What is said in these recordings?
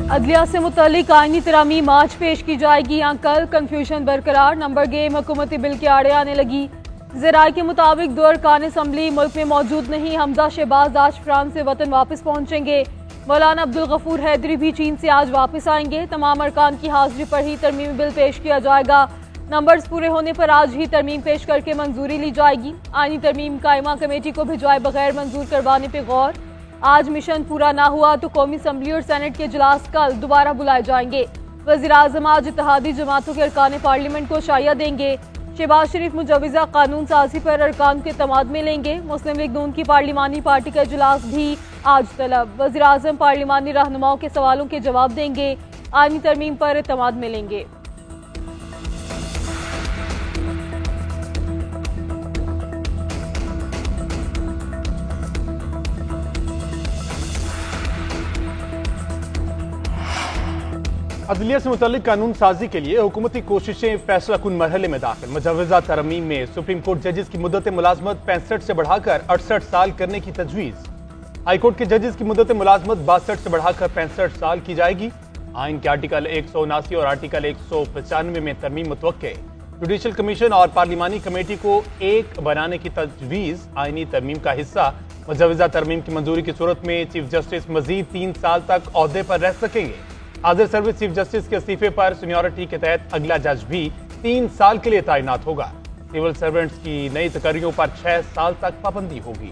अदलिया से मुतल्लिक आईनी तरामीम आज पेश की जाएगी या कल, कंफ्यूजन बरकरार। नंबर गेम हुकूमती बिल के आड़े आने लगी। ज़राए के मुताबिक दो अरकान असम्बली मुल्क में मौजूद नहीं। हमजा शहबाज आज फ्रांस से वतन वापस पहुंचेंगे। मौलाना अब्दुल गफूर हैदरी भी चीन से आज वापस आएंगे। तमाम अरकान की हाजिरी पर ही तरमीमी बिल पेश किया जाएगा। नंबर्स पूरे होने पर आज ही तरमीम पेश करके मंजूरी ली जाएगी। आईनी तरमीम कायमा कमेटी को भिजवाए बगैर मंजूर करवाने पर गौर। आज मिशन पूरा ना हुआ तो कौमी असम्बली और सेनेट के इजलास कल दोबारा बुलाए जाएंगे। वज़ीर आज़म आज इत्तेहादी जमातों के अरकान पार्लियामेंट को शाया देंगे। शहबाज शरीफ मुजवज़ा कानून साजी पर अरकान के तमाद में लेंगे। मुस्लिम लीग नून की पार्लिमानी पार्टी का इजलास भी आज तलब। वज़ीर आज़म पार्लिमानी रहनुमाओं के सवालों के जवाब देंगे। आईनी तरमीम पर तमाद में लेंगे। अदलिया से मुतल्लिक कानून साजी के लिए हुकूमती कोशिशें फैसला कुन मरहले में दाखिल। मुजवज़ा तरमीम में सुप्रीम कोर्ट जजेस की मुद्दत मुलाजमत 65 से बढ़ाकर 68 साल करने की तजवीज़। हाई कोर्ट के जजेस की मुद्दत मुलाजमत 62 से बढ़ाकर 65 साल की जाएगी। आइन के आर्टिकल 179 और आर्टिकल 195 में तरमीम मुतवक्के। जुडिशल कमीशन और पार्लिमानी कमेटी को एक बनाने की तजवीज़ आइनी तरमीम का हिस्सा। मुजवज़ा तरमीम की मंजूरी की सूरत में चीफ जस्टिस मजीद 3 साल तक ओहदे पर रह सकेंगे। हाजिर सर्विस चीफ जस्टिस के इस्तीफे पर सीनियरिटी के तहत अगला जज भी 3 साल के लिए तैनात होगा। सिविल सर्वेंट्स की नई तकर्रियों पर 6 साल तक पाबंदी होगी।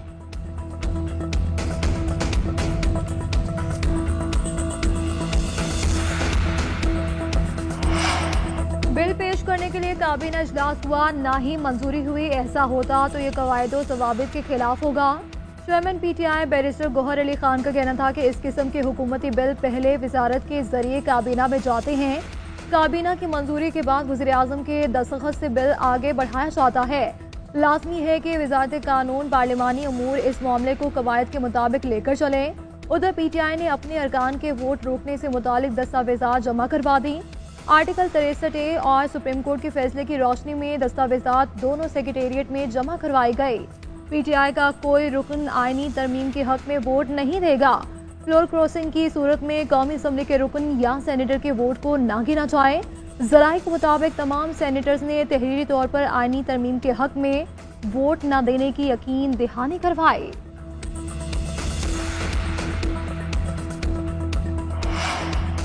बिल पेश करने के लिए काबीना इजलास हुआ, ना ही मंजूरी हुई। ऐसा होता तो ये कवायद व ज़वाबित के खिलाफ होगा। चेयरमैन पीटीआई बैरिस्टर गौहर अली खान का कहना था कि इस किस्म के हुकूमती बिल पहले वजारत के जरिए काबीना में जाते हैं। काबीना की मंजूरी के बाद वज़ीर आज़म के दस्तखत से बिल आगे बढ़ाया जाता है। लाजमी है कि वजारत कानून पार्लिमानी अमूर इस मामले को कवायद के मुताबिक लेकर चले। उधर पीटीआई ने अपने अरकान के वोट रोकने से मुतालिक दस्तावेजात जमा करवा दी। आर्टिकल 63A और सुप्रीम कोर्ट के फैसले की रोशनी में दस्तावेजात दोनों सेक्रेटेरिएट में जमा करवाए गए। पीटीआई का कोई रुकन आईनी तरमीम के हक में वोट नहीं देगा। फ्लोर क्रॉसिंग की सूरत में कौमी असम्बली के रुकन या सेनेटर के वोट को ना गिना जाए। ज़राए के मुताबिक तमाम सेनेटर्स ने तहरीरी तौर पर आईनी तरमीम के हक में वोट न देने की यकीन दहानी करवाई।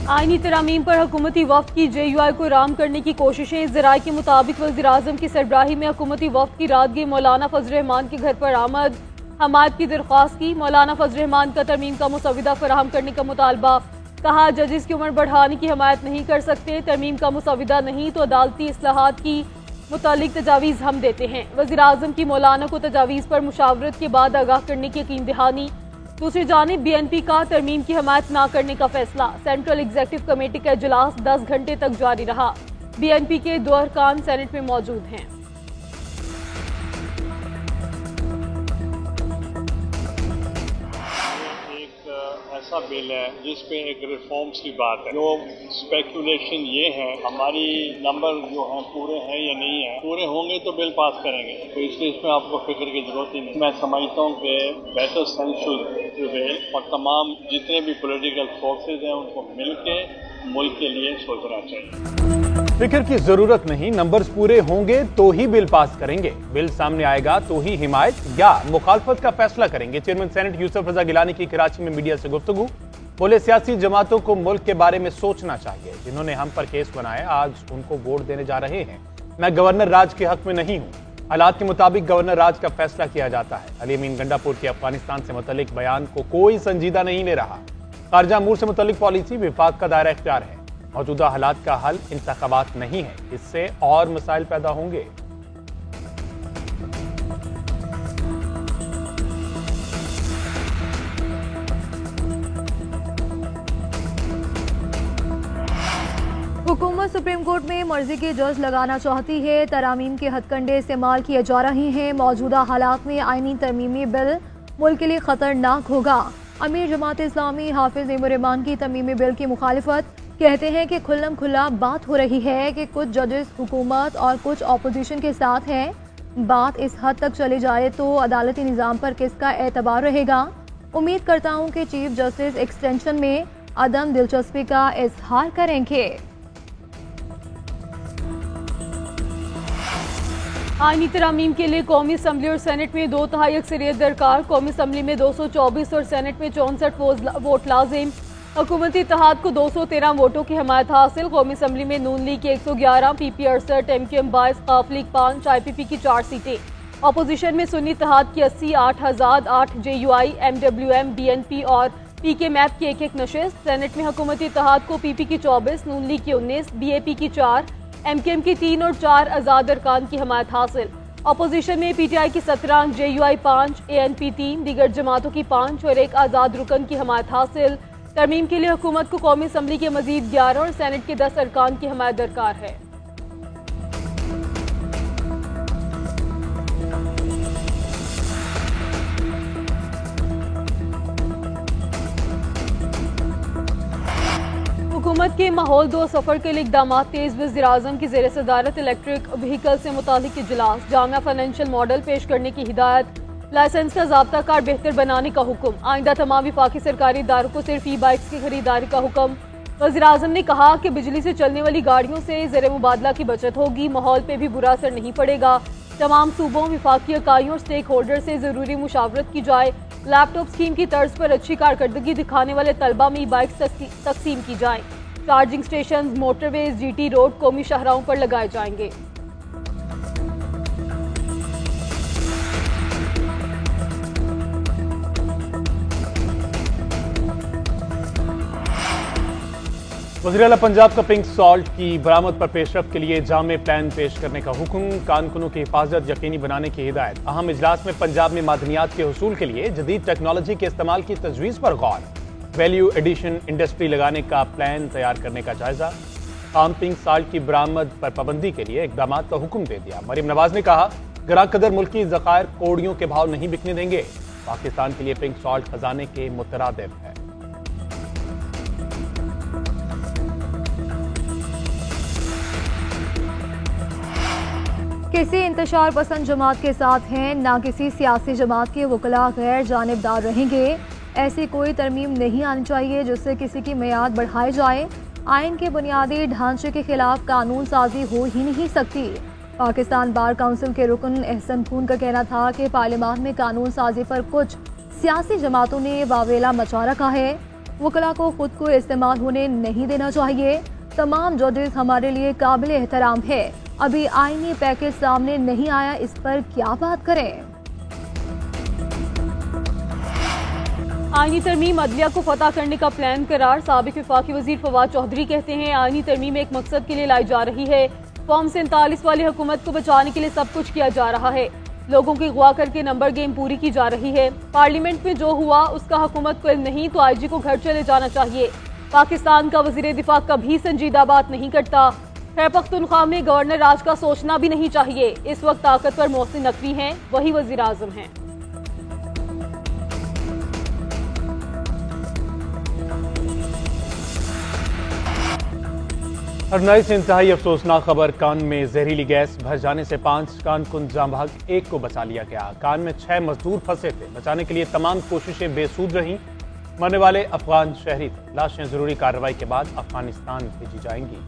आईनी तरामीम पर हुकूमती वफ्द की JUI को राम करने की कोशिशें। ज़राए के मुताबिक वज़ीर आज़म की सरबराही में हुकूमती वफ्द की रातगी मौलाना फजल रहमान के घर पर आमद। हमायत की दरख्वास्त की। मौलाना फजल रहमान का तरमीम का मुसविदा फराहम करने का मुतालबा। कहा जजेस की उम्र बढ़ाने की हमायत नहीं कर सकते। तरमीम का मुसविदा नहीं तो अदालती इस्लाहात की मुतालिक तजावीज़ हम देते हैं। वज़ीर आज़म की मौलाना को तजावीज़ पर मुशावरत के बाद आगाह करने की यकीन दहानी। दूसरी जानिब BNP का तरमीम की हमायत न करने का फैसला। सेंट्रल एग्जीक्यूटिव कमेटी का इजलास 10 घंटे तक जारी रहा। BNP के 2 अरकान सेनेट में मौजूद हैं। ऐसा बिल है जिसपे एक रिफॉर्म्स की बात है। जो स्पेकुलेशन ये है हमारी नंबर जो हैं पूरे हैं या नहीं है, पूरे होंगे तो बिल पास करेंगे, तो इसलिए इसमें आपको फिक्र की जरूरत ही नहीं। मैं समझता हूँ कि बेटर सेंस शुड प्रिवेल और तमाम जितने भी पॉलिटिकल फोर्सेज हैं उनको मिलके मुल्क के लिए सोचना चाहिए। फिक्र की जरूरत नहीं, नंबर्स पूरे होंगे तो ही बिल पास करेंगे। बिल सामने आएगा तो ही हिमायत या मुखालफत का फैसला करेंगे। चेयरमैन सेनेट यूसुफ रजा गिलानी की कराची में मीडिया से गुफ्तगू। बोले सियासी जमातों को मुल्क के बारे में सोचना चाहिए। जिन्होंने हम पर केस बनाए आज उनको वोट देने जा रहे हैं। मैं गवर्नर राज के हक में नहीं हूँ। हालात के मुताबिक गवर्नर राज का फैसला किया जाता है। अली अमीन गंडापुर के अफगानिस्तान से मुतल्लिक बयान को कोई संजीदा नहीं ले रहा। खारजा अमूर से मुतल्लिक पॉलिसी विफाक का दायरा इख्तियार है। मौजूदा हालात का हल इंतखाबात नहीं है, इससे और मसाइल पैदा होंगे। हुकूमत सुप्रीम कोर्ट में मर्जी के जज लगाना चाहती है। तरामीम के हथकंडे इस्तेमाल किए जा रहे हैं। मौजूदा हालात में आईनी तरमीमी बिल मुल्क के लिए खतरनाक होगा। अमीर जमात इस्लामी हाफिज इमर रहमान की तरमीमी बिल की मुखालिफत। कहते हैं कि खुल्लम खुल्ला बात हो रही है कि कुछ जजेस हुकूमत और कुछ अपोजिशन के साथ हैं। बात इस हद तक चली जाए तो अदालती निज़ाम पर किसका एतबार रहेगा। उम्मीद करता हूँ कि चीफ जस्टिस एक्सटेंशन में अदम दिलचस्पी का इजहार करेंगे। आईनी तरमीम के लिए कौमी असम्बली और सेनेट में 2/3 अक्सरियत दरकार। कौमी असम्बली में 224 और सेनेट में 64 वोट लाजिम। हुकूमती इत्तेहाद को 213 वोटों की हमायत हासिल। कौमी असम्बली में नून लीग के 111, PP 68, MQM 22, काफ लीग 5, IPP की 4 सीटें। अपोजिशन में सुन्नी इत्तेहाद की 80, 8 आज़ाद, 8 JUI, MWM, BNP और PK मैप की 1-1 नशिस्त। सेनेट में हुकूमती इत्तेहाद को PP की 24, नून लीग की 19, BAP की 4, MQM की 3 और 4 आज़ाद अरकान की हमायत हासिल। अपोजिशन में PTI की 17, JUI 5, ANP 3, दीगर जमातों की 5 और 1 आज़ाद रुकन की हमायत हासिल। तरमीम के लिए हुकूमत को कौमी असम्बली के मजीद 11 और सेनेट के 10 अरकान की हमायत दरकार है। हुकूमत के माहौल दो सफर के लिए इकदाम तेज। वज़ीर-ए-आज़म की ज़ेर सदारत इलेक्ट्रिक व्हीकल से मुतालिक इजलास। जामिया फाइनेंशियल मॉडल पेश करने की हिदायत। लाइसेंस का ज़ाब्ता कार बेहतर बनाने का हुक्म। आइंदा तमाम विफाकी सरकारी इदारों को सिर्फ ई-बाइक्स की खरीदारी का हुक्म। वज़ीर-ए-आज़म ने कहा कि बिजली से चलने वाली गाड़ियों से ज़र मुबादला की बचत होगी, माहौल पर भी बुरा असर नहीं पड़ेगा। तमाम सूबों, विफाकी इकाइयों और स्टेक होल्डर से ज़रूरी मुशावरत की जाए। लैपटॉप स्कीम की तर्ज पर अच्छी कारकर्दगी दिखाने वाले तलबा में ई-बाइक्स तकसीम की जाए। Charging station, motorways, GT road, कौमी शाहराहों पर लगाए जाएंगे। वज़ीर आला पंजाब का पिंक सॉल्ट की बरामद पर पेशरफ के लिए जामे प्लान पेश करने का हुक्म। कारकुनों की हिफाजत यकीनी बनाने की हिदायत। अहम इजलास में पंजाब में मादनियात के हुसूल के लिए जदीद टेक्नोलॉजी के इस्तेमाल की तजवीज़ पर गौर। वैल्यू एडिशन इंडस्ट्री लगाने का प्लान तैयार करने का जायजा। आम पिंक सॉल्ट की बरामद पर पाबंदी के लिए इकदाम का हुक्म दे दिया। मरीम नवाज ने कहा, गरा कदर मुल्की ज़खायर कोड़ियों के भाव नहीं बिकने देंगे। पाकिस्तान के लिए पिंक सॉल्ट खजाने के मुतरादिफ है। किसी इंतशार पसंद जमात के साथ हैं, ना किसी सियासी जमात के वकला गैर जानिबदार रहेंगे। ऐसी कोई तरमीम नहीं आनी चाहिए जिससे किसी की मियाद बढ़ाई जाए। आइन के बुनियादी ढांचे के खिलाफ कानून साजी हो ही नहीं सकती। पाकिस्तान बार काउंसिल के रुकन एहसन खून का कहना था कि पार्लियामान में कानून साजी पर कुछ सियासी जमातों ने वावेला मचा रखा है। वकला को खुद को इस्तेमाल होने नहीं देना चाहिए। तमाम जजेस हमारे लिए काबिल एहतराम है। अभी आईनी पैकेज सामने नहीं आया, इस पर क्या बात करें। आईनी तरमीम अदलिया को फतह करने का प्लान करार। साबिक वफाकी वजीर फवाद चौधरी कहते हैं, आईनी तरमीम एक मकसद के लिए लाई जा रही है। फॉर्म 47 वाली हुकूमत को बचाने के लिए सब कुछ किया जा रहा है। लोगों की अगवा करके नंबर गेम पूरी की जा रही है। पार्लियामेंट में जो हुआ उसका हुकूमत को इल्म नहीं तो IG को घर चले जाना चाहिए। पाकिस्तान का वजीर दिफा कभी संजीदा बात नहीं करता। खैबर पख्तूनख्वा में गवर्नर राज का सोचना भी नहीं चाहिए। इस वक्त ताकतवर मोहसिन नकवी हैं, वही वजीर आजम हैं। हरनाई से इंतहाई अफसोसनाक खबर। कान में जहरीली गैस भर जाने से 5 कारकुन जाम भाग, 1 को बचा लिया गया। कान में 6 मजदूर फंसे थे। बचाने के लिए तमाम कोशिशें बेसूद रहीं। मरने वाले अफगान शहरी थे। लाशें जरूरी कार्रवाई के बाद अफगानिस्तान भेजी जाएंगी।